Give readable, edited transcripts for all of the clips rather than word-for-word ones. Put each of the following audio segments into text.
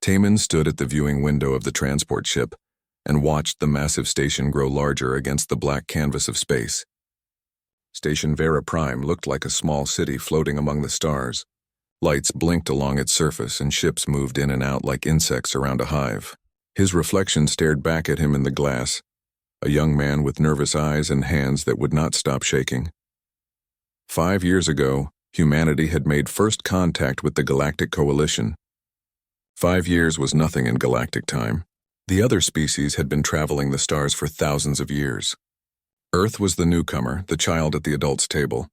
Taman stood at the viewing window of the transport ship and watched the massive station grow larger against the black canvas of space. Station Vera Prime looked like a small city floating among the stars. Lights blinked along its surface and ships moved in and out like insects around a hive. His reflection stared back at him in the glass, a young man with nervous eyes and hands that would not stop shaking. 5 years ago, humanity had made first contact with the Galactic Coalition. 5 years was nothing in galactic time. The other species had been traveling the stars for thousands of years. Earth was the newcomer, the child at the adults' table,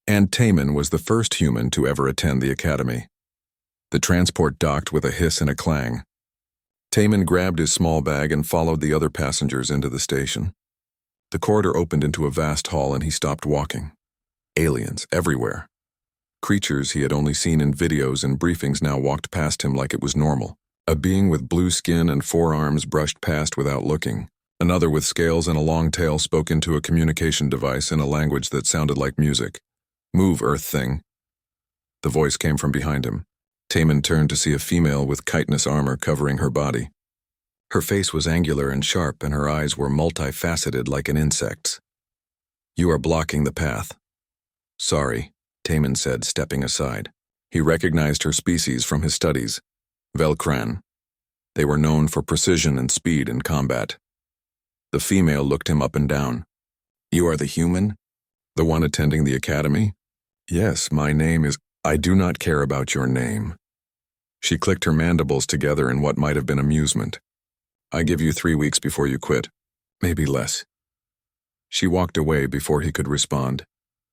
and Taman was the first human to ever attend the academy. The transport docked with a hiss and a clang. Taman grabbed his small bag and followed the other passengers into the station. The corridor opened into a vast hall and he stopped walking. Aliens everywhere. Creatures he had only seen in videos and briefings now walked past him like it was normal. A being with blue skin and 4 arms brushed past without looking. Another with scales and a long tail spoke into a communication device in a language that sounded like music. "Move, Earth thing." The voice came from behind him. Taman turned to see a female with chitinous armor covering her body. Her face was angular and sharp, and her eyes were multifaceted like an insect's. "You are blocking the path." "Sorry," Taman said, stepping aside. He recognized her species from his studies. Velcran. They were known for precision and speed in combat. The female looked him up and down. "You are the human? The one attending the academy?" "Yes, my name is—" "I do not care about your name." She clicked her mandibles together in what might have been amusement. "I give you 3 weeks before you quit. Maybe less." She walked away before he could respond.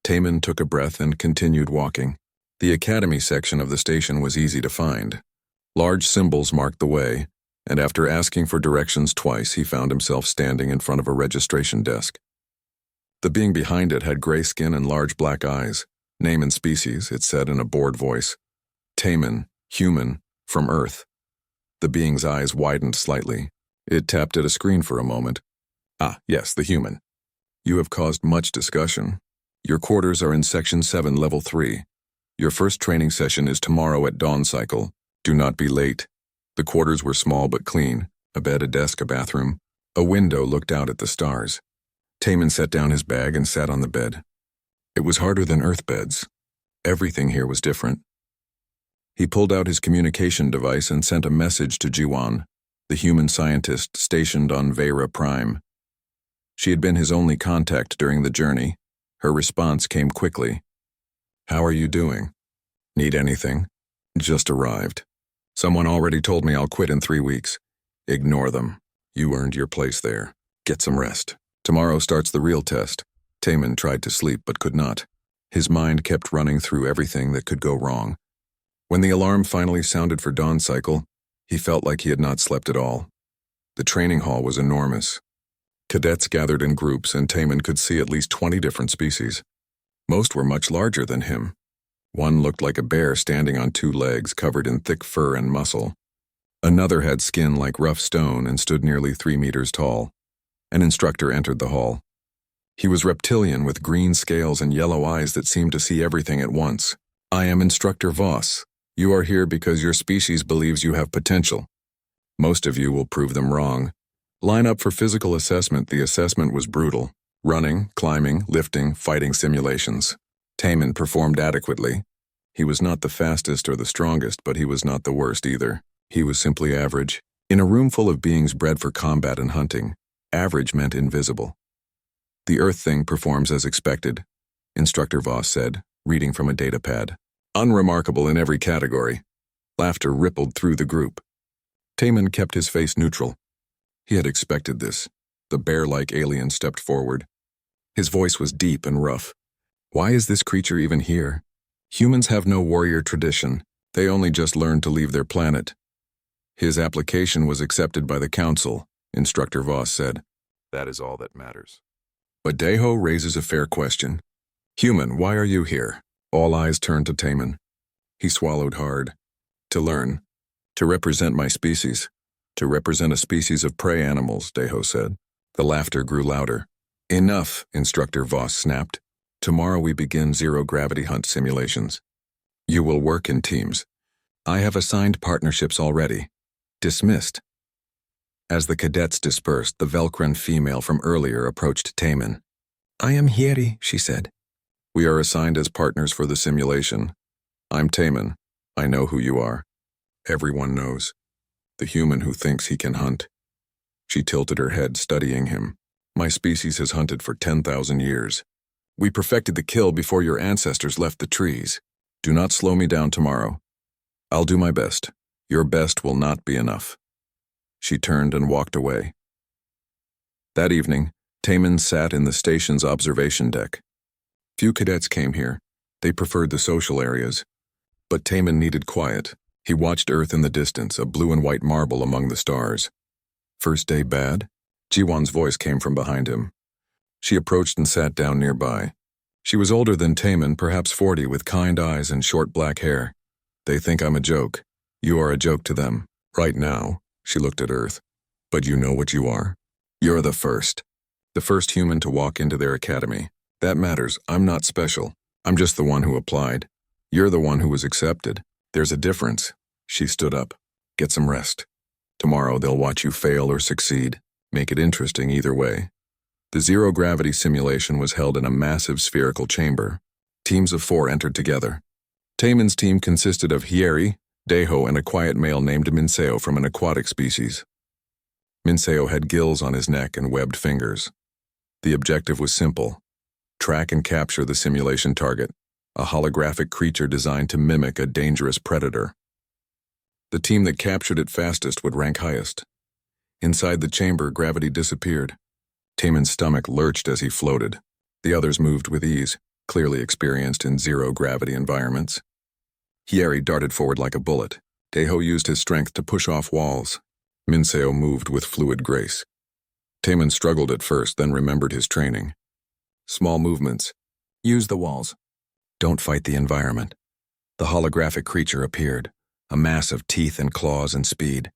Taman took a breath and continued walking. The academy section of the station was easy to find. Large symbols marked the way, and after asking for directions twice, he found himself standing in front of a registration desk. The being behind it had gray skin and large black eyes. "Name and species," it said in a bored voice. "Taman, human, from Earth." The being's eyes widened slightly. It tapped at a screen for a moment. "Ah, yes, the human. You have caused much discussion. Your quarters are in Section 7, Level 3. Your first training session is tomorrow at dawn cycle. Do not be late." The quarters were small but clean. A bed, a desk, a bathroom. A window looked out at the stars. Taman set down his bag and sat on the bed. It was harder than Earth beds. Everything here was different. He pulled out his communication device and sent a message to Jiwan, the human scientist stationed on Vera Prime. She had been his only contact during the journey. Her response came quickly. "How are you doing? Need anything? Just arrived. Someone already told me I'll quit in 3 weeks. Ignore them. You earned your place there. Get some rest. Tomorrow starts the real test." Taman tried to sleep but could not. His mind kept running through everything that could go wrong. When the alarm finally sounded for dawn cycle, he felt like he had not slept at all. The training hall was enormous. Cadets gathered in groups, and Taman could see at least 20 different species. Most were much larger than him. One looked like a bear standing on 2 legs covered in thick fur and muscle. Another had skin like rough stone and stood nearly 3 meters tall. An instructor entered the hall. He was reptilian with green scales and yellow eyes that seemed to see everything at once. "I am Instructor Voss. You are here because your species believes you have potential. Most of you will prove them wrong. Line up for physical assessment." The assessment was brutal. Running, climbing, lifting, fighting simulations. Taman performed adequately. He was not the fastest or the strongest, but he was not the worst either. He was simply average. In a room full of beings bred for combat and hunting, average meant invisible. "The Earth thing performs as expected," Instructor Voss said, reading from a datapad. "Unremarkable in every category." Laughter rippled through the group. Taman kept his face neutral. He had expected this. The bear-like alien stepped forward. His voice was deep and rough. "Why is this creature even here? Humans have no warrior tradition. They only just learned to leave their planet." "His application was accepted by the Council," Instructor Voss said. "That is all that matters." But Deho raises a fair question. "Human, why are you here?" All eyes turned to Taman. He swallowed hard. "To learn. To represent my species. To represent a species of prey animals," Deho said. The laughter grew louder. "Enough," Instructor Voss snapped. "Tomorrow we begin zero-gravity hunt simulations. You will work in teams. I have assigned partnerships already. Dismissed. As the cadets dispersed, the Velcran female from earlier approached Taman. I am Hieri, she said. We are assigned as partners for the simulation. I'm Taman. I know who you are. Everyone knows. The human who thinks he can hunt. She tilted her head, studying him. My species has hunted for 10,000 years. We perfected the kill before your ancestors left the trees. Do not slow me down tomorrow. I'll do my best. Your best will not be enough. She turned and walked away. That evening, Taman sat in the station's observation deck. Few cadets came here. They preferred the social areas. But Taman needed quiet. He watched Earth in the distance, a blue and white marble among the stars. First day bad? Jiwon's voice came from behind him. She approached and sat down nearby. She was older than Taman, perhaps 40, with kind eyes and short black hair. They think I'm a joke. You are a joke to them. Right now, she looked at Earth. But you know what you are? You're the first. The first human to walk into their academy. That matters. I'm not special. I'm just the one who applied. You're the one who was accepted. There's a difference. She stood up. Get some rest. Tomorrow they'll watch you fail or succeed. Make it interesting either way. The zero-gravity simulation was held in a massive spherical chamber. Teams of 4 entered together. Taman's team consisted of Hieri, Daeho, and a quiet male named Minseo from an aquatic species. Minseo had gills on his neck and webbed fingers. The objective was simple. Track and capture the simulation target, a holographic creature designed to mimic a dangerous predator. The team that captured it fastest would rank highest. Inside the chamber, gravity disappeared. Taman's stomach lurched as he floated. The others moved with ease, clearly experienced in zero-gravity environments. Hieri darted forward like a bullet. Daeho used his strength to push off walls. Minseo moved with fluid grace. Taman struggled at first, then remembered his training. Small movements. Use the walls. Don't fight the environment. The holographic creature appeared, a mass of teeth and claws and speed.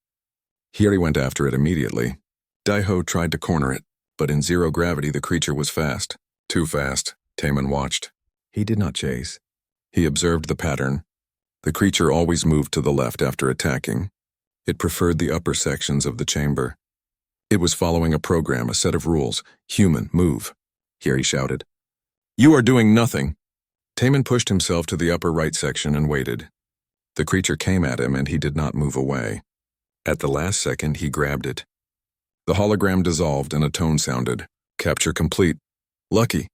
Hieri went after it immediately. Daeho tried to corner it, but in zero gravity the creature was fast. Too fast, Taman watched. He did not chase. He observed the pattern. The creature always moved to the left after attacking. It preferred the upper sections of the chamber. It was following a program, a set of rules. Human, move, Hieri shouted. You are doing nothing. Taman pushed himself to the upper right section and waited. The creature came at him and he did not move away. At the last second, he grabbed it. The hologram dissolved and a tone sounded. Capture complete. Lucky,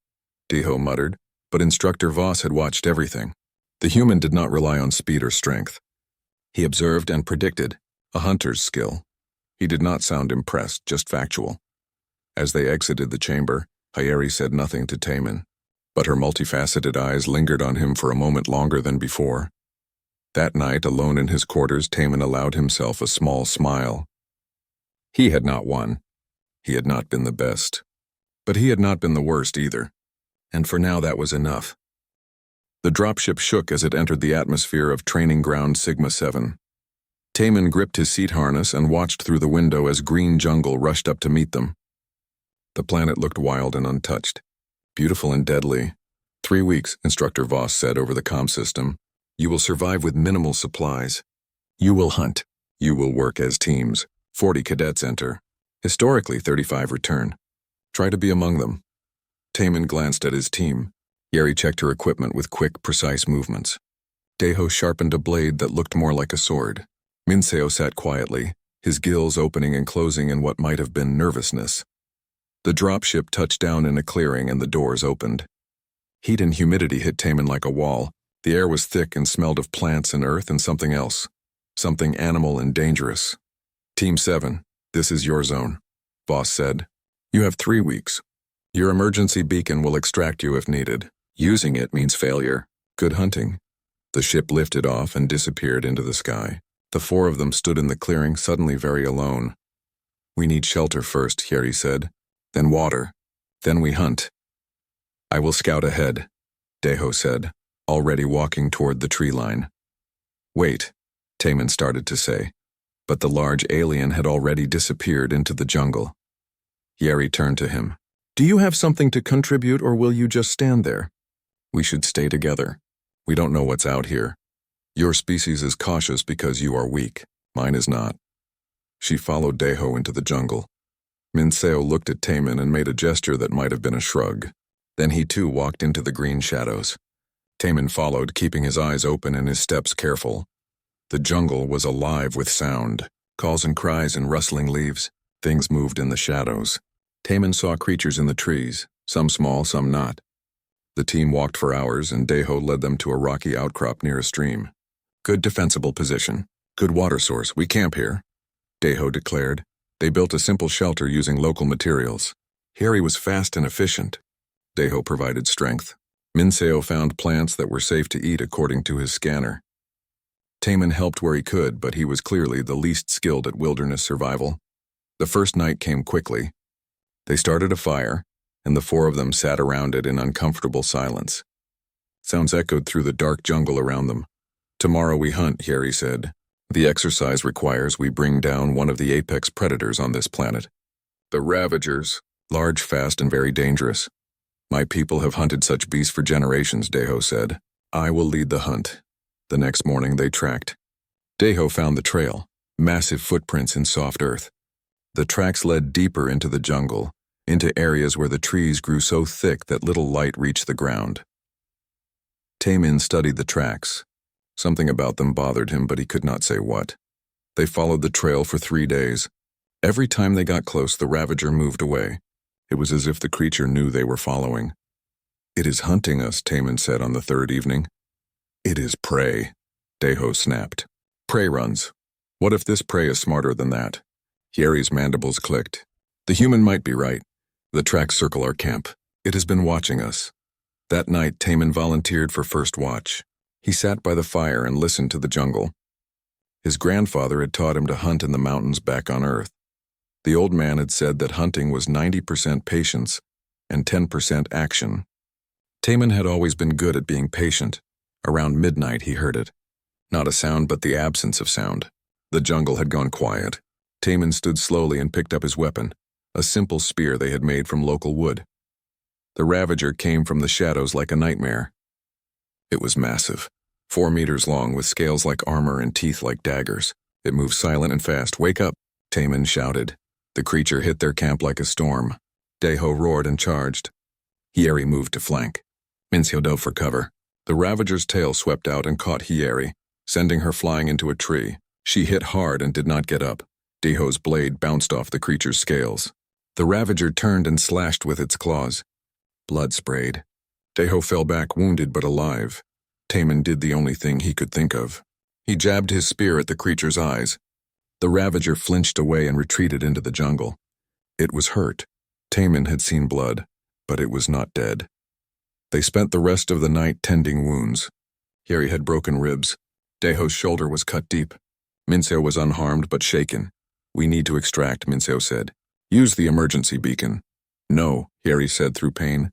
Daeho muttered, but Instructor Voss had watched everything. The human did not rely on speed or strength. He observed and predicted, a hunter's skill. He did not sound impressed, just factual. As they exited the chamber, Hieri said nothing to Taman, but her multifaceted eyes lingered on him for a moment longer than before. That night, alone in his quarters, Taman allowed himself a small smile. He had not won. He had not been the best. But he had not been the worst either. And for now that was enough. The dropship shook as it entered the atmosphere of Training Ground Sigma-7. Taman gripped his seat harness and watched through the window as green jungle rushed up to meet them. The planet looked wild and untouched. Beautiful and deadly. 3 weeks, Instructor Voss said over the comm system. You will survive with minimal supplies. You will hunt. You will work as teams. 40 cadets enter. Historically, 35 return. Try to be among them. Taman glanced at his team. Hieri checked her equipment with quick, precise movements. Daeho sharpened a blade that looked more like a sword. Minseo sat quietly, his gills opening and closing in what might have been nervousness. The dropship touched down in a clearing and the doors opened. Heat and humidity hit Taman like a wall. The air was thick and smelled of plants and earth and something else. Something animal and dangerous. Team 7, this is your zone, Voss said. You have 3 weeks. Your emergency beacon will extract you if needed. Using it means failure. Good hunting. The ship lifted off and disappeared into the sky. The 4 of them stood in the clearing, suddenly very alone. We need shelter first, Hieri said. Then water. Then we hunt. I will scout ahead, Daeho said, already walking toward the tree line. Wait, Taman started to say, but the large alien had already disappeared into the jungle. Hieri turned to him. Do you have something to contribute or will you just stand there? We should stay together. We don't know what's out here. Your species is cautious because you are weak. Mine is not. She followed Deho into the jungle. Minseo looked at Taman and made a gesture that might have been a shrug. Then he too walked into the green shadows. Taman followed, keeping his eyes open and his steps careful. The jungle was alive with sound, calls and cries and rustling leaves. Things moved in the shadows. Taman saw creatures in the trees, some small, some not. The team walked for hours, and Deho led them to a rocky outcrop near a stream. Good defensible position. Good water source. We camp here, Deho declared. They built a simple shelter using local materials. Harry was fast and efficient. Deho provided strength. Minseo found plants that were safe to eat according to his scanner. Taman helped where he could, but he was clearly the least skilled at wilderness survival. The first night came quickly. They started a fire, and the four of them sat around it in uncomfortable silence. Sounds echoed through the dark jungle around them. Tomorrow we hunt, Harry said. The exercise requires we bring down one of the apex predators on this planet. The Ravagers, large, fast, and very dangerous. My people have hunted such beasts for generations, Deho said. I will lead the hunt. The next morning they tracked. Deho found the trail, massive footprints in soft earth. The tracks led deeper into the jungle, into areas where the trees grew so thick that little light reached the ground. Taman studied the tracks. Something about them bothered him, but he could not say what. They followed the trail for 3 days. Every time they got close, the Ravager moved away. It was as if the creature knew they were following. It is hunting us, Taman said on the third evening. It is prey, Deho snapped. Prey runs. What if this prey is smarter than that? Harry's mandibles clicked. The human might be right. The tracks circle our camp. It has been watching us. That night, Taman volunteered for first watch. He sat by the fire and listened to the jungle. His grandfather had taught him to hunt in the mountains back on Earth. The old man had said that hunting was 90% patience and 10% action. Taman had always been good at being patient. Around midnight he heard it. Not a sound, but the absence of sound. The jungle had gone quiet. Taman stood slowly and picked up his weapon, a simple spear they had made from local wood. The Ravager came from the shadows like a nightmare. It was massive, 4 meters long with scales like armor and teeth like daggers. It moved silent and fast. Wake up, Taman shouted. The creature hit their camp like a storm. Deho roared and charged. Hieri moved to flank. Minseo dove for cover. The Ravager's tail swept out and caught Hieri, sending her flying into a tree. She hit hard and did not get up. Deho's blade bounced off the creature's scales. The Ravager turned and slashed with its claws. Blood sprayed. Deho fell back wounded but alive. Taman did the only thing he could think of. He jabbed his spear at the creature's eyes. The Ravager flinched away and retreated into the jungle. It was hurt. Taman had seen blood, but it was not dead. They spent the rest of the night tending wounds. Hieri had broken ribs. Deho's shoulder was cut deep. Minseo was unharmed but shaken. We need to extract, Minseo said. Use the emergency beacon. No, Hieri said through pain.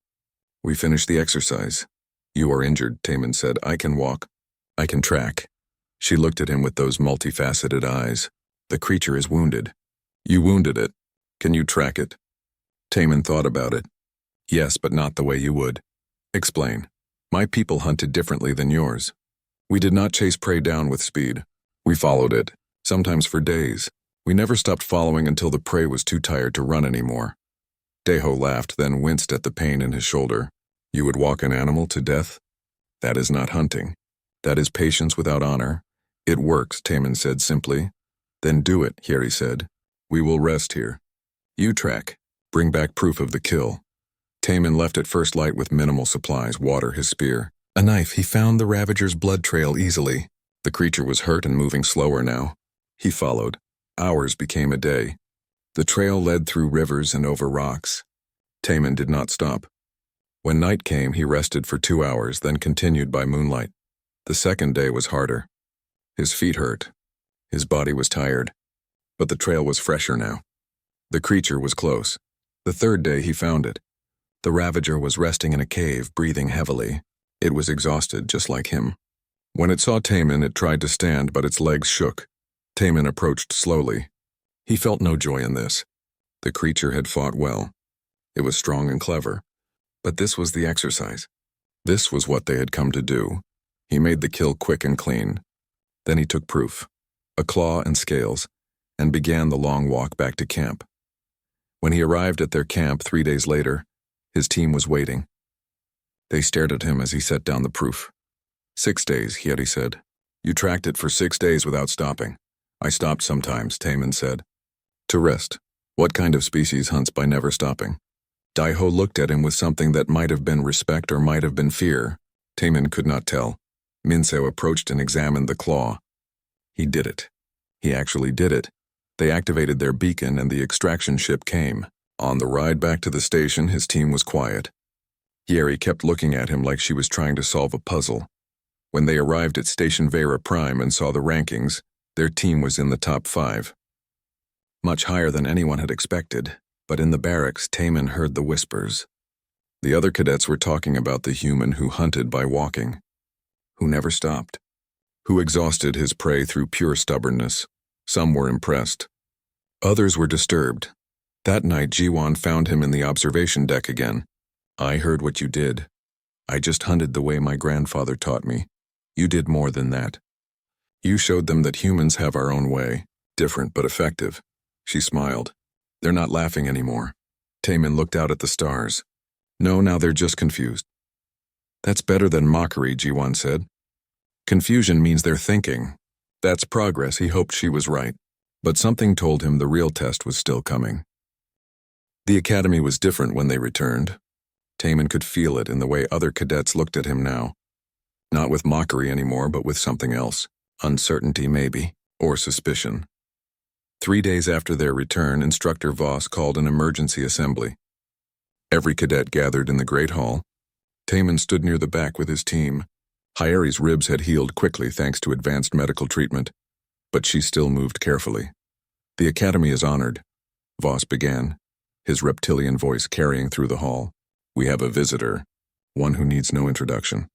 We finished the exercise. You are injured, Taman said. I can walk. I can track. She looked at him with those multifaceted eyes. The creature is wounded. You wounded it. Can you track it? Taman thought about it. Yes, but not the way you would. Explain. My people hunted differently than yours. We did not chase prey down with speed. We followed it, sometimes for days. We never stopped following until the prey was too tired to run anymore. Deho laughed, then winced at the pain in his shoulder. You would walk an animal to death? That is not hunting. That is patience without honor. It works, Taman said simply. Then do it, Hieri said. We will rest here. You track. Bring back proof of the kill. Taman left at first light with minimal supplies, water, his spear. A knife. He found the Ravager's blood trail easily. The creature was hurt and moving slower now. He followed. Hours became a day. The trail led through rivers and over rocks. Taman did not stop. When night came, he rested for 2 hours, then continued by moonlight. The second day was harder. His feet hurt. His body was tired. But the trail was fresher now. The creature was close. The third day he found it. The Ravager was resting in a cave, breathing heavily. It was exhausted, just like him. When it saw Taman, it tried to stand, but its legs shook. Taman approached slowly. He felt no joy in this. The creature had fought well. It was strong and clever. But this was the exercise. This was what they had come to do. He made the kill quick and clean. Then he took proof. A claw and scales. and began the long walk back to camp. When he arrived at their camp 3 days later, his team was waiting. They stared at him as he set down the proof. 6 days, Hieri said. You tracked it for 6 days without stopping. I stopped sometimes, Taman said. To rest. What kind of species hunts by never stopping? Daiho looked at him with something that might have been respect or might have been fear. Taman could not tell. Minseo approached and examined the claw. He did it. He actually did it. They activated their beacon and the extraction ship came. On the ride back to the station, his team was quiet. Hieri kept looking at him like she was trying to solve a puzzle. When they arrived at Station Vera Prime and saw the rankings, their team was in the top 5. Much higher than anyone had expected, but in the barracks, Taman heard the whispers. The other cadets were talking about the human who hunted by walking, who never stopped, who exhausted his prey through pure stubbornness. Some were impressed. Others were disturbed. That night, Jiwan found him in the observation deck again. I heard what you did. I just hunted the way my grandfather taught me. You did more than that. You showed them that humans have our own way, different but effective. She smiled. They're not laughing anymore. Taman looked out at the stars. No, now they're just confused. That's better than mockery, Jiwan said. Confusion means they're thinking. That's progress. He hoped she was right. But something told him the real test was still coming. The academy was different when they returned. Taman could feel it in the way other cadets looked at him now. Not with mockery anymore, but with something else. Uncertainty, maybe, or suspicion. 3 days after their return, Instructor Voss called an emergency assembly. Every cadet gathered in the Great Hall. Taman stood near the back with his team. Hieri's ribs had healed quickly thanks to advanced medical treatment, but she still moved carefully. The academy is honored, Voss began, his reptilian voice carrying through the hall. We have a visitor, one who needs no introduction.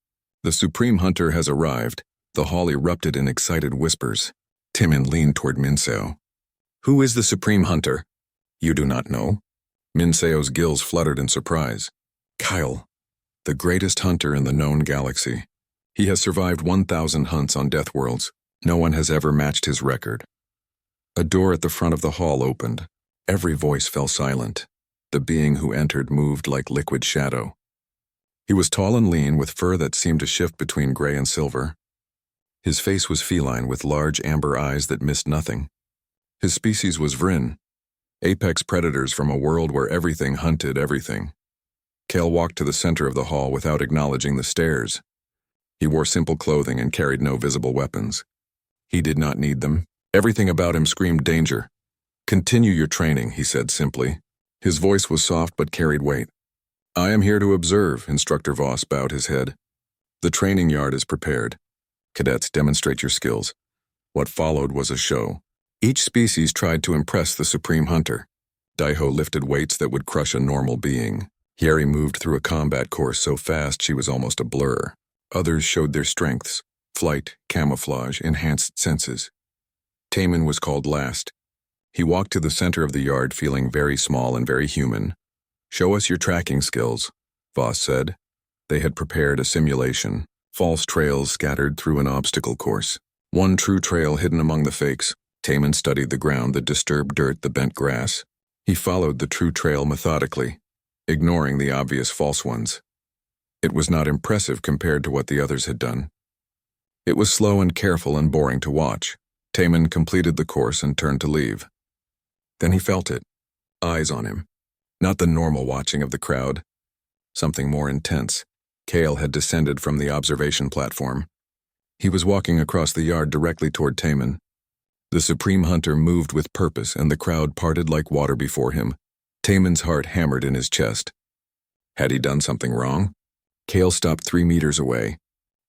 The Supreme Hunter has arrived. The hall erupted in excited whispers. Taman leaned toward Minseo. Who is the Supreme Hunter? You do not know? Minseo's gills fluttered in surprise. Kyle, the greatest hunter in the known galaxy. He has survived 1,000 hunts on Death Worlds. No one has ever matched his record. A door at the front of the hall opened. Every voice fell silent. The being who entered moved like liquid shadow. He was tall and lean, with fur that seemed to shift between gray and silver. His face was feline, with large amber eyes that missed nothing. His species was Vryn, apex predators from a world where everything hunted everything. Kale walked to the center of the hall without acknowledging the stares. He wore simple clothing and carried no visible weapons. He did not need them. Everything about him screamed danger. Continue your training, he said simply. His voice was soft but carried weight. I am here to observe, Instructor Voss bowed his head. The training yard is prepared. Cadets, demonstrate your skills. What followed was a show. Each species tried to impress the Supreme Hunter. Daiho lifted weights that would crush a normal being. Hieri moved through a combat course so fast she was almost a blur. Others showed their strengths, flight, camouflage, enhanced senses. Taman was called last. He walked to the center of the yard feeling very small and very human. Show us your tracking skills, Voss said. They had prepared a simulation, false trails scattered through an obstacle course. One true trail hidden among the fakes. Taman studied the ground, the disturbed dirt, the bent grass. He followed the true trail methodically, ignoring the obvious false ones. It was not impressive compared to what the others had done. It was slow and careful and boring to watch. Taman completed the course and turned to leave. Then he felt it. Eyes on him. Not the normal watching of the crowd. Something more intense. Kale had descended from the observation platform. He was walking across the yard directly toward Taman. The Supreme Hunter moved with purpose and the crowd parted like water before him. Taman's heart hammered in his chest. Had he done something wrong? Kale stopped 3 meters away.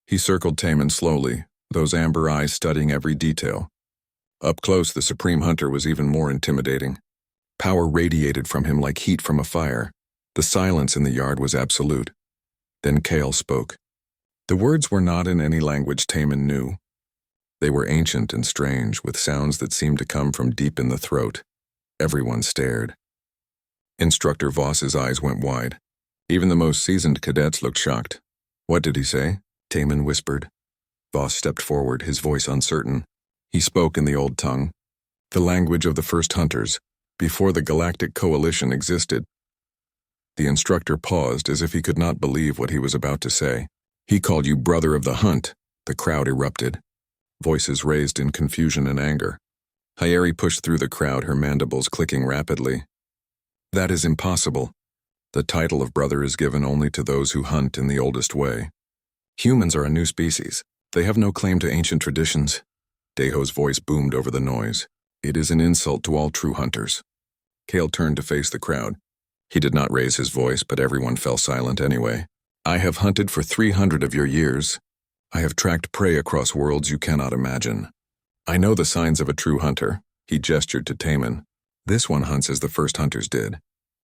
He circled Taman slowly, those amber eyes studying every detail. Up close, the Supreme Hunter was even more intimidating. Power radiated from him like heat from a fire. The silence in the yard was absolute. Then Kale spoke. The words were not in any language Taman knew. They were ancient and strange, with sounds that seemed to come from deep in the throat. Everyone stared. Instructor Voss's eyes went wide. Even the most seasoned cadets looked shocked. What did he say? Taman whispered. Voss stepped forward, his voice uncertain. He spoke in the old tongue. The language of the first hunters, before the Galactic Coalition existed. The instructor paused as if he could not believe what he was about to say. He called you brother of the hunt. The crowd erupted. Voices raised in confusion and anger. Hyeri pushed through the crowd, her mandibles clicking rapidly. That is impossible. The title of brother is given only to those who hunt in the oldest way. Humans are a new species. They have no claim to ancient traditions. Deho's voice boomed over the noise. It is an insult to all true hunters. Kale turned to face the crowd. He did not raise his voice, but everyone fell silent anyway. I have hunted for 300 of your years. I have tracked prey across worlds you cannot imagine. I know the signs of a true hunter. He gestured to Taman. This one hunts as the first hunters did.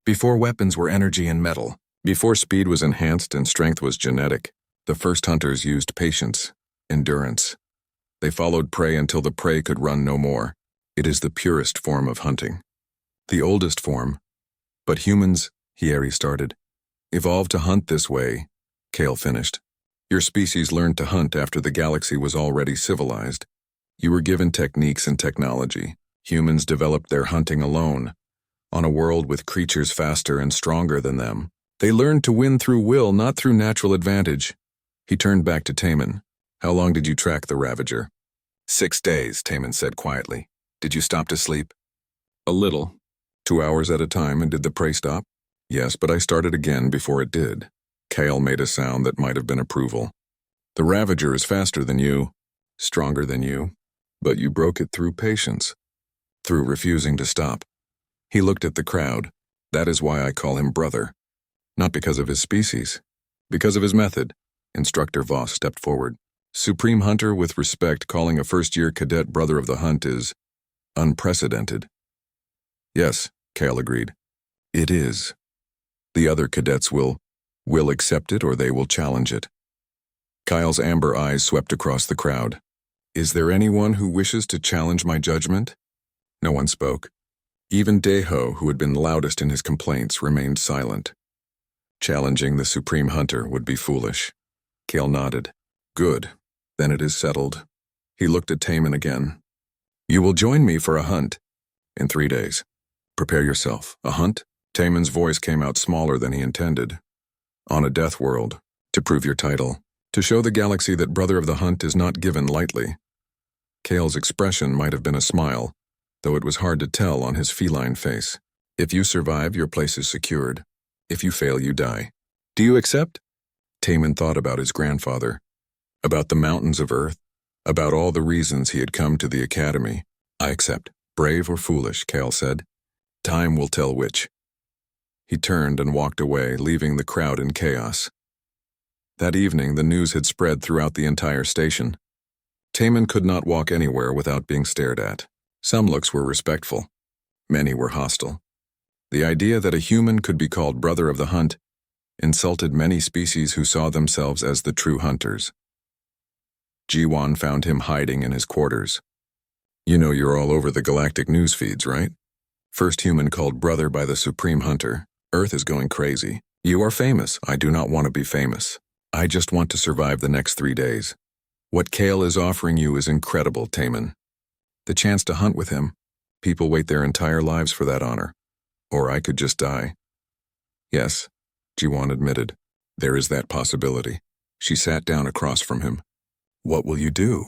Before weapons were energy and metal, before speed was enhanced and strength was genetic, the first hunters used patience, endurance. They followed prey until the prey could run no more. It is the purest form of hunting. The oldest form. But humans, Hyeri started, evolved to hunt this way, Kale finished. Your species learned to hunt after the galaxy was already civilized. You were given techniques and technology. Humans developed their hunting alone, on a world with creatures faster and stronger than them. They learned to win through will, not through natural advantage. He turned back to Taman. How long did you track the Ravager? 6 days, Taman said quietly. Did you stop to sleep? A little. 2 hours at a time, and did the prey stop? Yes, but I started again before it did. Kale made a sound that might have been approval. The Ravager is faster than you, stronger than you, but you broke it through patience, through refusing to stop. He looked at the crowd. That is why I call him brother. Not because of his species, because of his method. Instructor Voss stepped forward. Supreme Hunter with respect calling a first-year cadet brother of the hunt is unprecedented. Yes, Kale agreed. It is. The other cadets will accept it or they will challenge it. Kyle's amber eyes swept across the crowd. Is there anyone who wishes to challenge my judgment? No one spoke. Even Deho, who had been loudest in his complaints, remained silent. Challenging the Supreme Hunter would be foolish. Kale nodded. Good. Then it is settled. He looked at Taman again. You will join me for a hunt. In 3 days. Prepare yourself. A hunt? Taman's voice came out smaller than he intended. On a death world. To prove your title. To show the galaxy that brother of the hunt is not given lightly. Kale's expression might have been a smile, though it was hard to tell on his feline face. If you survive, your place is secured. If you fail, you die. Do you accept? Taman thought about his grandfather, about the mountains of Earth, about all the reasons he had come to the academy. I accept. Brave or foolish, Kale said. Time will tell which. He turned and walked away, leaving the crowd in chaos. That evening, the news had spread throughout the entire station. Taman could not walk anywhere without being stared at. Some looks were respectful. Many were hostile. The idea that a human could be called brother of the hunt insulted many species who saw themselves as the true hunters. Jiwan found him hiding in his quarters. You know you're all over the galactic news feeds, right? First human called brother by the Supreme Hunter. Earth is going crazy. You are famous. I do not want to be famous. I just want to survive the next 3 days. What Kale is offering you is incredible, Taman. The chance to hunt with him. People wait their entire lives for that honor. Or I could just die. Yes, Jiwan admitted. There is that possibility. She sat down across from him. What will you do?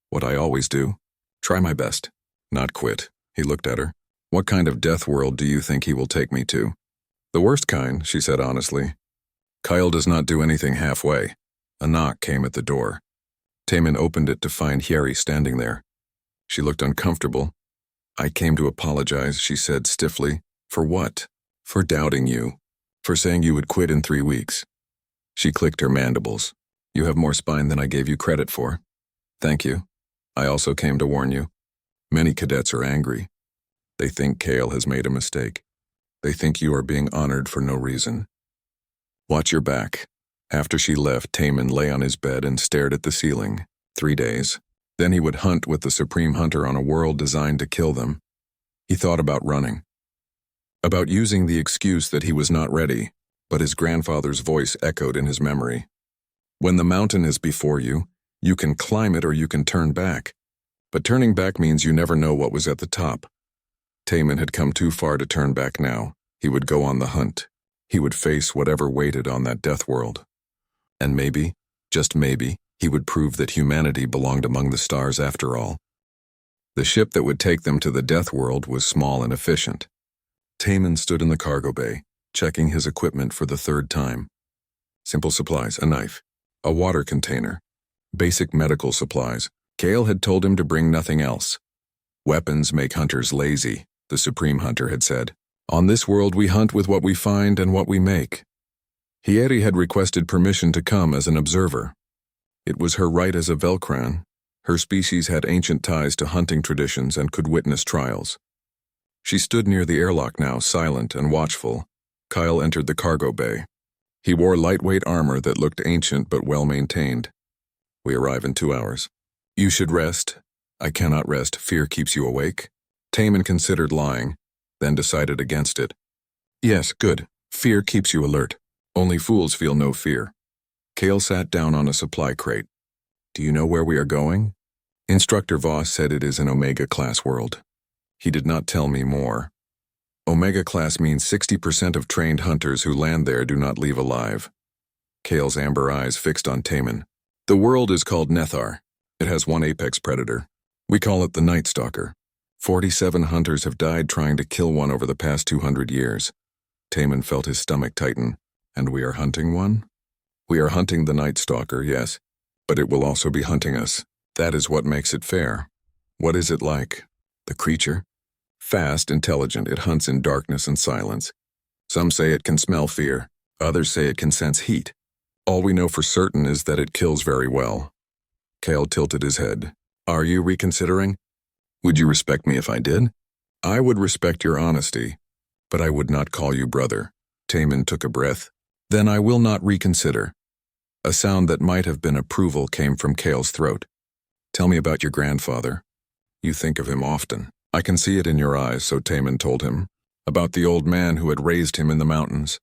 What I always do. Try my best. Not quit. He looked at her. What kind of death world do you think he will take me to? The worst kind, she said honestly. Kyle does not do anything halfway. A knock came at the door. Taman opened it to find Hyeri standing there. She looked uncomfortable. I came to apologize, she said stiffly. For what? For doubting you. For saying you would quit in 3 weeks. She clicked her mandibles. You have more spine than I gave you credit for. Thank you. I also came to warn you. Many cadets are angry. They think Kale has made a mistake. They think you are being honored for no reason. Watch your back. After she left, Taman lay on his bed and stared at the ceiling. 3 days. Then he would hunt with the Supreme Hunter on a world designed to kill them. He thought about running. About using the excuse that he was not ready, but his grandfather's voice echoed in his memory. When the mountain is before you, you can climb it or you can turn back. But turning back means you never know what was at the top. Taman had come too far to turn back now. He would go on the hunt. He would face whatever waited on that death world. And maybe, just maybe, he would prove that humanity belonged among the stars after all. The ship that would take them to the death world was small and efficient. Taman stood in the cargo bay, checking his equipment for the third time. Simple supplies, a knife, a water container, basic medical supplies. Kale had told him to bring nothing else. Weapons make hunters lazy, the Supreme Hunter had said. On this world we hunt with what we find and what we make. Hieri had requested permission to come as an observer. It was her right as a Velcran. Her species had ancient ties to hunting traditions and could witness trials. She stood near the airlock now, silent and watchful. Kyle entered the cargo bay. He wore lightweight armor that looked ancient but well-maintained. We arrive in 2 hours. You should rest. I cannot rest. Fear keeps you awake. Taman considered lying, then decided against it. Yes, good. Fear keeps you alert. Only fools feel no fear. Kale sat down on a supply crate. Do you know where we are going? Instructor Voss said it is an Omega-class world. He did not tell me more. Omega-class means 60% of trained hunters who land there do not leave alive. Kale's amber eyes fixed on Taman. The world is called Nethar. It has one apex predator. We call it the Night Stalker. 47 hunters have died trying to kill one over the past 200 years. Taman felt his stomach tighten. And we are hunting one? We are hunting the Night Stalker, yes, but it will also be hunting us. That is what makes it fair. What is it like? The creature? Fast, intelligent, it hunts in darkness and silence. Some say it can smell fear. Others say it can sense heat. All we know for certain is that it kills very well. Kale tilted his head. Are you reconsidering? Would you respect me if I did? I would respect your honesty, but I would not call you brother. Taman took a breath. Then I will not reconsider. A sound that might have been approval came from Kale's throat. Tell me about your grandfather. You think of him often. I can see it in your eyes, so Taman told him. About the old man who had raised him in the mountains.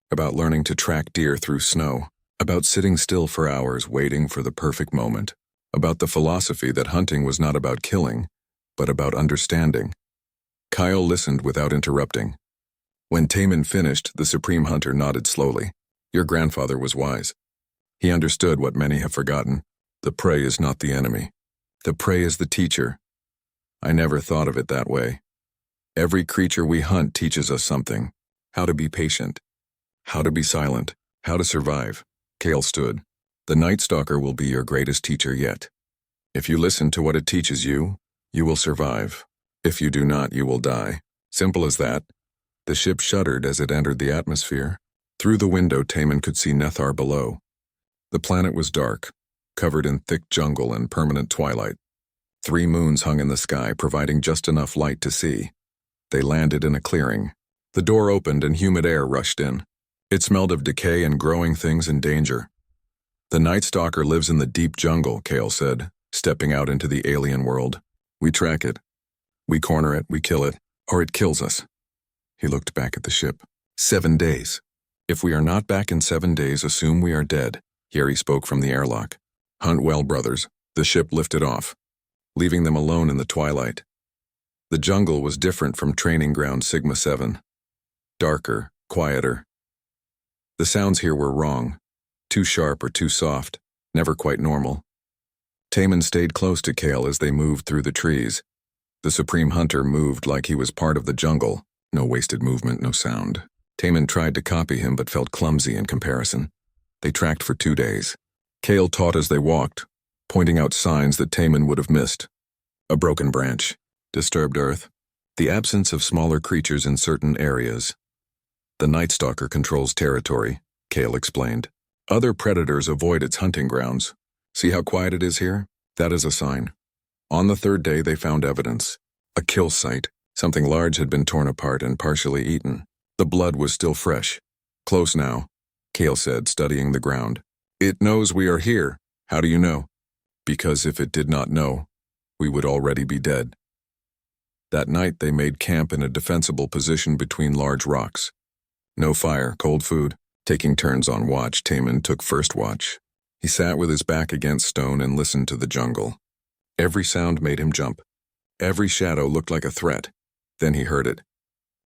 About learning to track deer through snow. About sitting still for hours waiting for the perfect moment. About the philosophy that hunting was not about killing, but about understanding. Kyle listened without interrupting. When Taman finished, the Supreme Hunter nodded slowly. Your grandfather was wise. He understood what many have forgotten. The prey is not the enemy. The prey is the teacher. I never thought of it that way. Every creature we hunt teaches us something. How to be patient. How to be silent. How to survive. Kale stood. The Night Stalker will be your greatest teacher yet. If you listen to what it teaches you, you will survive. If you do not, you will die. Simple as that. The ship shuddered as it entered the atmosphere. Through the window, Taman could see Nethar below. The planet was dark, covered in thick jungle and permanent twilight. 3 moons hung in the sky, providing just enough light to see. They landed in a clearing. The door opened and humid air rushed in. It smelled of decay and growing things in danger. The Night Stalker lives in the deep jungle, Kale said, stepping out into the alien world. We track it. We corner it, we kill it, or it kills us. He looked back at the ship. 7 days. If we are not back in 7 days, assume we are dead. Hieri spoke from the airlock. Hunt well, brothers. The ship lifted off, leaving them alone in the twilight. The jungle was different from training ground Sigma 7. Darker, quieter. The sounds here were wrong. Too sharp or too soft, never quite normal. Taman stayed close to Kale as they moved through the trees. The Supreme Hunter moved like he was part of the jungle. No wasted movement, no sound. Taman tried to copy him but felt clumsy in comparison. They tracked for 2 days. Kale taught as they walked, pointing out signs that Taman would have missed. A broken branch, disturbed earth, the absence of smaller creatures in certain areas. The Night Stalker controls territory, Kale explained. Other predators avoid its hunting grounds. See how quiet it is here? That is a sign. On the 3rd day, they found evidence. A kill site. Something large had been torn apart and partially eaten. The blood was still fresh. Close now, Kale said, studying the ground. It knows we are here. How do you know? Because if it did not know, we would already be dead. That night, they made camp in a defensible position between large rocks. No fire, cold food. Taking turns on watch, Taman took first watch. He sat with his back against stone and listened to the jungle. Every sound made him jump. Every shadow looked like a threat. Then he heard it.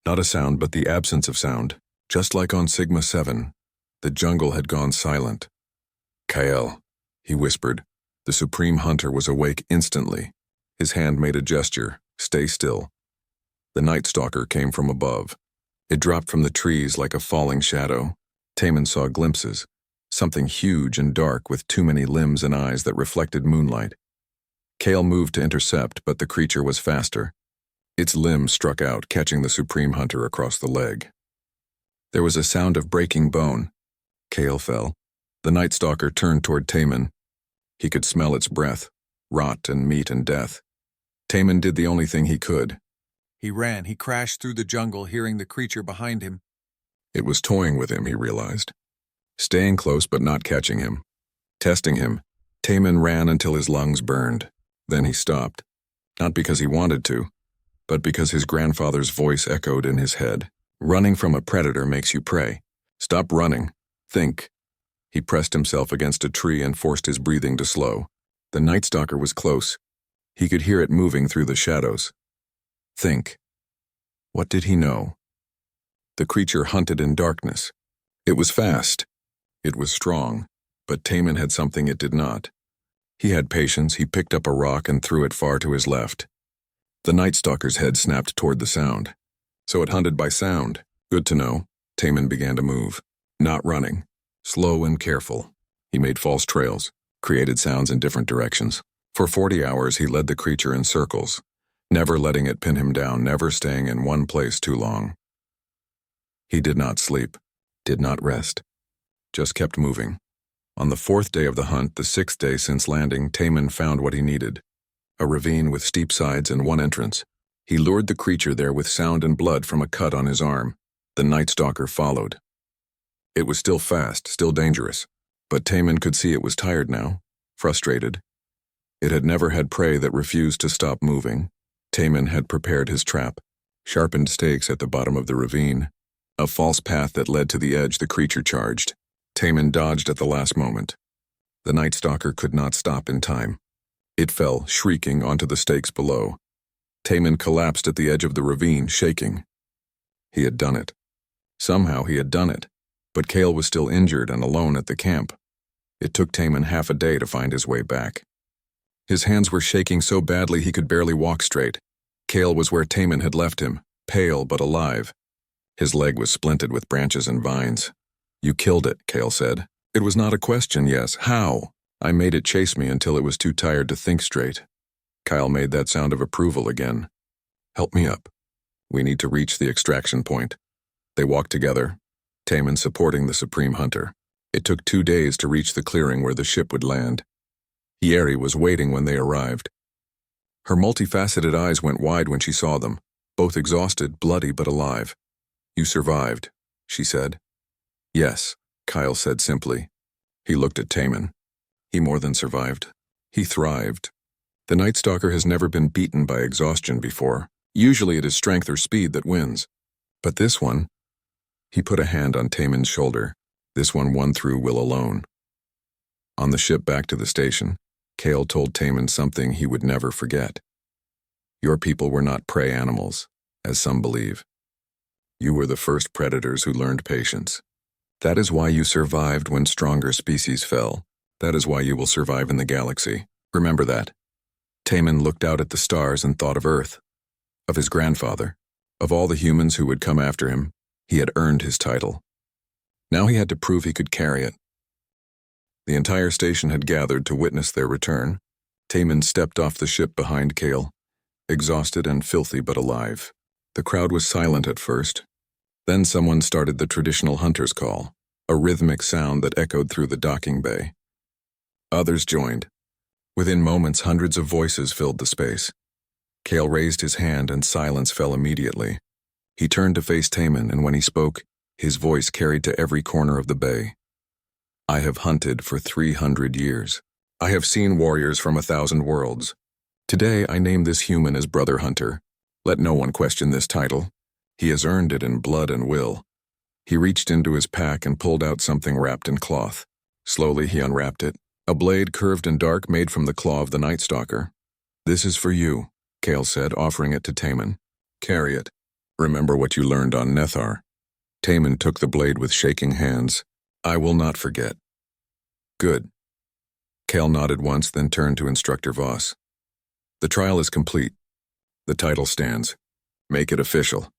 Not a sound, but the absence of sound. Just like on Sigma 7, the jungle had gone silent. "Kael," he whispered. The Supreme Hunter was awake instantly. His hand made a gesture. "Stay still." The Night Stalker came from above. It dropped from the trees like a falling shadow. Taman saw glimpses. Something huge and dark with too many limbs and eyes that reflected moonlight. Kael moved to intercept, but the creature was faster. Its limbs struck out, catching the Supreme Hunter across the leg. There was a sound of breaking bone. Kael fell. The Night Stalker turned toward Taman. He could smell its breath, rot and meat and death. Taman did the only thing he could. He ran. He crashed through the jungle, hearing the creature behind him. It was toying with him, he realized. Staying close but not catching him. Testing him, Taman ran until his lungs burned. Then he stopped. Not because he wanted to, but because his grandfather's voice echoed in his head. "Running from a predator makes you prey. Stop running. Think." He pressed himself against a tree and forced his breathing to slow. The Night Stalker was close. He could hear it moving through the shadows. Think. What did he know? The creature hunted in darkness. It was fast. It was strong, but Taman had something it did not. He had patience. He picked up a rock and threw it far to his left. The Night Stalker's head snapped toward the sound. So it hunted by sound. Good to know. Taman began to move. Not running. Slow and careful. He made false trails, created sounds in different directions. For 40 hours he led the creature in circles, never letting it pin him down, never staying in one place too long. He did not sleep, did not rest, just kept moving. On the 4th day of the hunt, the 6th day since landing, Taman found what he needed. A ravine with steep sides and one entrance. He lured the creature there with sound and blood from a cut on his arm. The Night Stalker followed. It was still fast, still dangerous, but Taman could see it was tired now, frustrated. It had never had prey that refused to stop moving. Taman had prepared his trap, sharpened stakes at the bottom of the ravine, a false path that led to the edge. The creature charged. Taman dodged at the last moment. The Night Stalker could not stop in time. It fell, shrieking, onto the stakes below. Taman collapsed at the edge of the ravine, shaking. He had done it. Somehow he had done it. But Kael was still injured and alone at the camp. It took Taman half a day to find his way back. His hands were shaking so badly he could barely walk straight. Kael was where Taman had left him, pale but alive. His leg was splinted with branches and vines. "You killed it," Kael said. "It was not a question, yes. How? I made it chase me until it was too tired to think straight." Kyle made that sound of approval again. "Help me up. We need to reach the extraction point." They walked together, Taman supporting the Supreme Hunter. It took 2 days to reach the clearing where the ship would land. Yeri was waiting when they arrived. Her multifaceted eyes went wide when she saw them, both exhausted, bloody but alive. "You survived," she said. "Yes," Kyle said simply. He looked at Taman. "He more than survived. He thrived. The Night Stalker has never been beaten by exhaustion before. Usually it is strength or speed that wins. But this one..." He put a hand on Taman's shoulder. "This one won through will alone." On the ship back to the station, Kael told Taman something he would never forget. "Your people were not prey animals, as some believe. You were the first predators who learned patience. That is why you survived when stronger species fell. That is why you will survive in the galaxy. Remember that." Taman looked out at the stars and thought of Earth, of his grandfather, of all the humans who would come after him. He had earned his title. Now he had to prove he could carry it. The entire station had gathered to witness their return. Taman stepped off the ship behind Kael, exhausted and filthy but alive. The crowd was silent at first. Then someone started the traditional hunter's call, a rhythmic sound that echoed through the docking bay. Others joined. Within moments, hundreds of voices filled the space. Kael raised his hand and silence fell immediately. He turned to face Taman, and when he spoke, his voice carried to every corner of the bay. "I have hunted for 300 years. I have seen warriors from 1,000 worlds. Today I name this human as Brother Hunter. Let no one question this title. He has earned it in blood and will." He reached into his pack and pulled out something wrapped in cloth. Slowly he unwrapped it, a blade curved and dark made from the claw of the Night Stalker. This is for you, Kale said, offering it to Taman. Carry it. Remember what you learned on Nethar. Taman took the blade with shaking hands. I will not forget. Good. Kale nodded once, then turned to Instructor Voss. The trial is complete. The title stands. Make it official.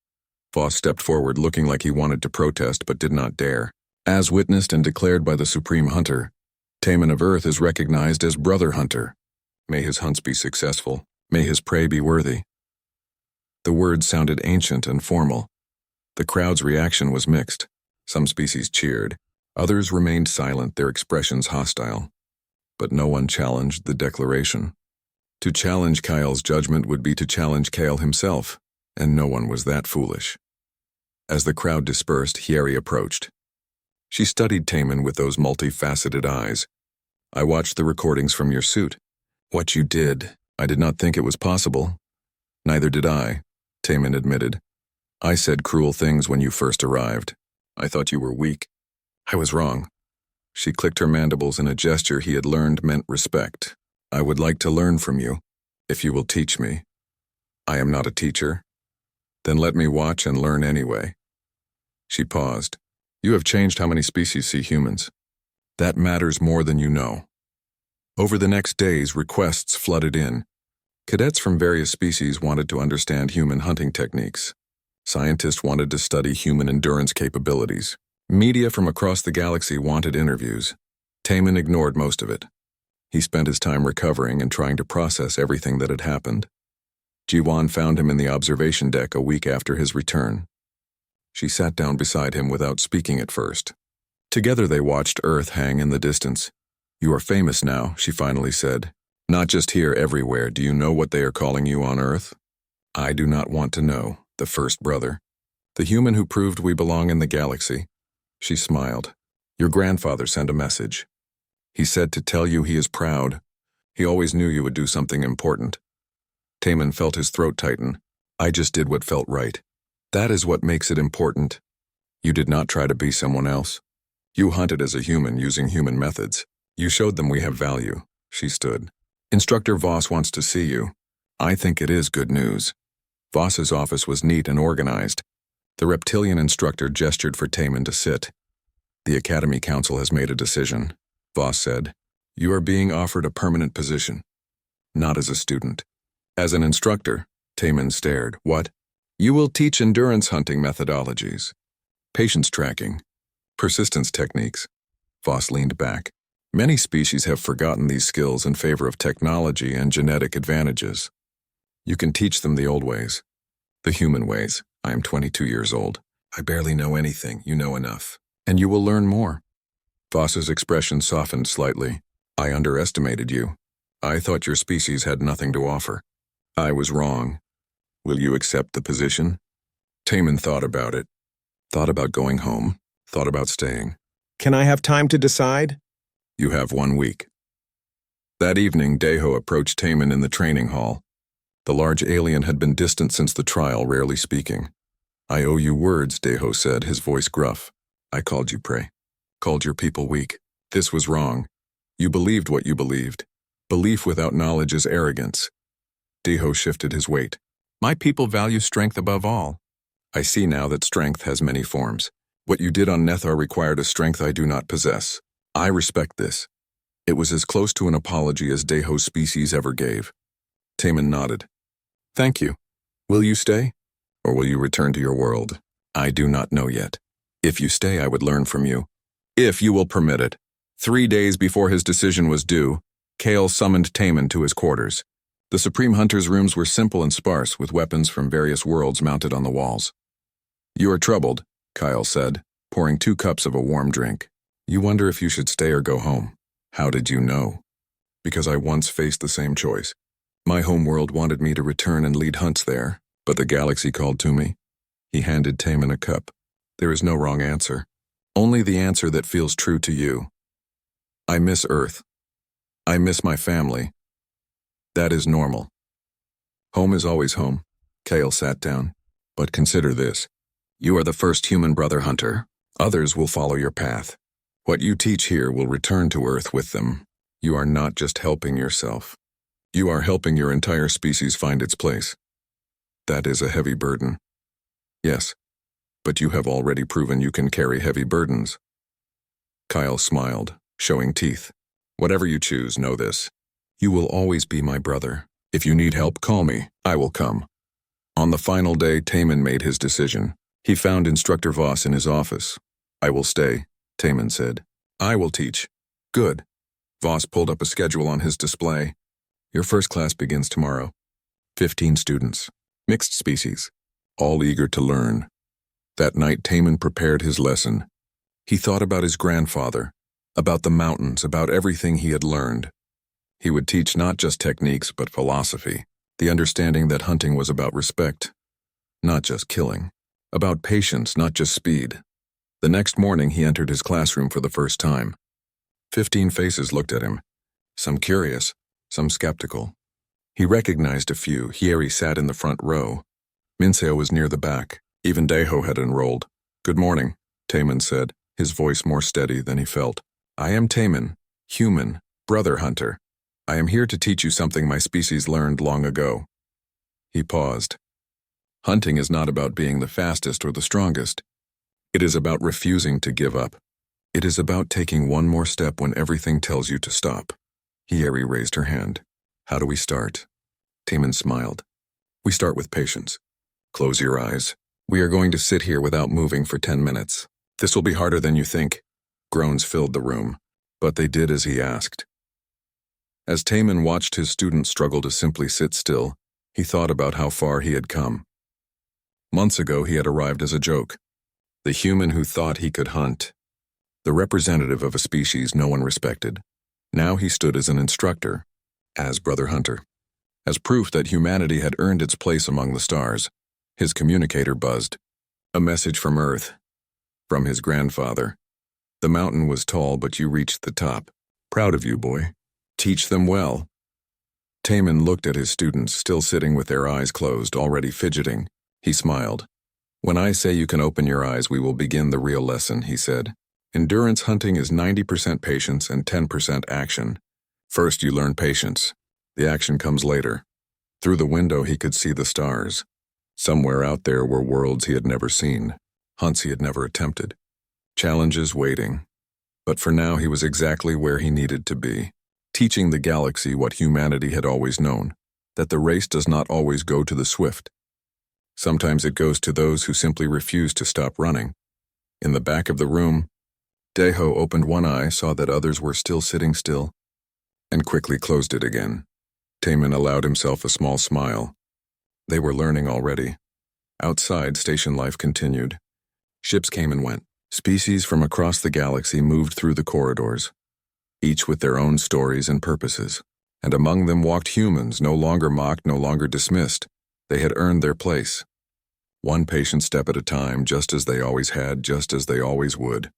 Voss stepped forward, looking like he wanted to protest but did not dare. As witnessed and declared by the Supreme Hunter, Taman of Earth is recognized as Brother Hunter. May his hunts be successful. May his prey be worthy. The words sounded ancient and formal. The crowd's reaction was mixed. Some species cheered. Others remained silent, their expressions hostile. But no one challenged the declaration. To challenge Kyle's judgment would be to challenge Kale himself, and no one was that foolish. As the crowd dispersed, Hieri approached. She studied Taman with those multifaceted eyes. I watched the recordings from your suit. What you did, I did not think it was possible. Neither did I, Taman admitted. I said cruel things when you first arrived. I thought you were weak. I was wrong. She clicked her mandibles in a gesture he had learned meant respect. I would like to learn from you, if you will teach me. I am not a teacher. Then let me watch and learn anyway. She paused. You have changed how many species see humans. That matters more than you know. Over the next days, requests flooded in. Cadets from various species wanted to understand human hunting techniques. Scientists wanted to study human endurance capabilities. Media from across the galaxy wanted interviews. Taman ignored most of it. He spent his time recovering and trying to process everything that had happened. Jiwan found him in the observation deck a week after his return. She sat down beside him without speaking at first. Together they watched Earth hang in the distance. You are famous now, she finally said. Not just here, everywhere. Do you know what they are calling you on Earth? I do not want to know, the first brother. The human who proved we belong in the galaxy. She smiled. Your grandfather sent a message. He said to tell you he is proud. He always knew you would do something important. Taman felt his throat tighten. I just did what felt right. That is what makes it important. You did not try to be someone else. You hunted as a human using human methods. You showed them we have value. She stood. Instructor Voss wants to see you. I think it is good news. Voss's office was neat and organized. The reptilian instructor gestured for Taman to sit. The Academy Council has made a decision, Voss said. You are being offered a permanent position. Not as a student. As an instructor, Taman stared. What? You will teach endurance hunting methodologies, patience tracking, persistence techniques. Voss leaned back. Many species have forgotten these skills in favor of technology and genetic advantages. You can teach them the old ways. The human ways. I am 22 years old. I barely know anything. You know enough. And you will learn more. Voss's expression softened slightly. I underestimated you. I thought your species had nothing to offer. I was wrong. Will you accept the position? Taman thought about it. Thought about going home. Thought about staying. Can I have time to decide? You have 1 week. That evening, Deho approached Taman in the training hall. The large alien had been distant since the trial, rarely speaking. I owe you words, Deho said, his voice gruff. I called you prey. Called your people weak. This was wrong. You believed what you believed. Belief without knowledge is arrogance. Deho shifted his weight. My people value strength above all. I see now that strength has many forms. What you did on Nethar required a strength I do not possess. I respect this. It was as close to an apology as Deho's species ever gave. Taman nodded. Thank you. Will you stay? Or will you return to your world? I do not know yet. If you stay, I would learn from you. If you will permit it. 3 days before his decision was due, Kale summoned Taman to his quarters. The Supreme Hunter's rooms were simple and sparse, with weapons from various worlds mounted on the walls. You are troubled, Kyle said, pouring 2 cups of a warm drink. You wonder if you should stay or go home. How did you know? Because I once faced the same choice. My homeworld wanted me to return and lead hunts there, but the galaxy called to me. He handed Taman a cup. There is no wrong answer. Only the answer that feels true to you. I miss Earth. I miss my family. That is normal. Home is always home. Kale sat down. But consider this. You are the first human brother hunter. Others will follow your path. What you teach here will return to Earth with them. You are not just helping yourself. You are helping your entire species find its place. That is a heavy burden. Yes, but you have already proven you can carry heavy burdens. Kyle smiled, showing teeth. Whatever you choose, know this. You will always be my brother. If you need help, call me. I will come. On the final day, Taman made his decision. He found Instructor Voss in his office. I will stay, Taman said. I will teach. Good. Voss pulled up a schedule on his display. Your first class begins tomorrow. 15 students. Mixed species. All eager to learn. That night, Taman prepared his lesson. He thought about his grandfather, about the mountains, about everything he had learned. He would teach not just techniques, but philosophy, the understanding that hunting was about respect, not just killing, about patience, not just speed. The next morning, he entered his classroom for the first time. 15 faces looked at him, some curious, some skeptical. He recognized a few. Hieri sat in the front row. Minseo was near the back. Even Deho had enrolled. Good morning, Taman said, his voice more steady than he felt. I am Taman, human, brother hunter. I am here to teach you something my species learned long ago. He paused. Hunting is not about being the fastest or the strongest. It is about refusing to give up. It is about taking one more step when everything tells you to stop. Hieri raised her hand. How do we start? Taman smiled. We start with patience. Close your eyes. We are going to sit here without moving for 10 minutes. This will be harder than you think. Groans filled the room, but they did as he asked. As Taman watched his students struggle to simply sit still, he thought about how far he had come. Months ago, he had arrived as a joke. The human who thought he could hunt. The representative of a species no one respected. Now he stood as an instructor, as Brother Hunter. As proof that humanity had earned its place among the stars, his communicator buzzed. A message from Earth. From his grandfather. The mountain was tall, but you reached the top. Proud of you, boy. Teach them well. Taman looked at his students, still sitting with their eyes closed, already fidgeting. He smiled. When I say you can open your eyes, we will begin the real lesson, he said. Endurance hunting is 90% patience and 10% action. First, you learn patience. The action comes later. Through the window, he could see the stars. Somewhere out there were worlds he had never seen, hunts he had never attempted, challenges waiting. But for now, he was exactly where he needed to be, teaching the galaxy what humanity had always known, that the race does not always go to the swift. Sometimes it goes to those who simply refuse to stop running. In the back of the room, Deho opened one eye, saw that others were still sitting still, and quickly closed it again. Taman allowed himself a small smile. They were learning already. Outside, station life continued. Ships came and went. Species from across the galaxy moved through the corridors, each with their own stories and purposes. And among them walked humans, no longer mocked, no longer dismissed. They had earned their place. One patient step at a time, just as they always had, just as they always would.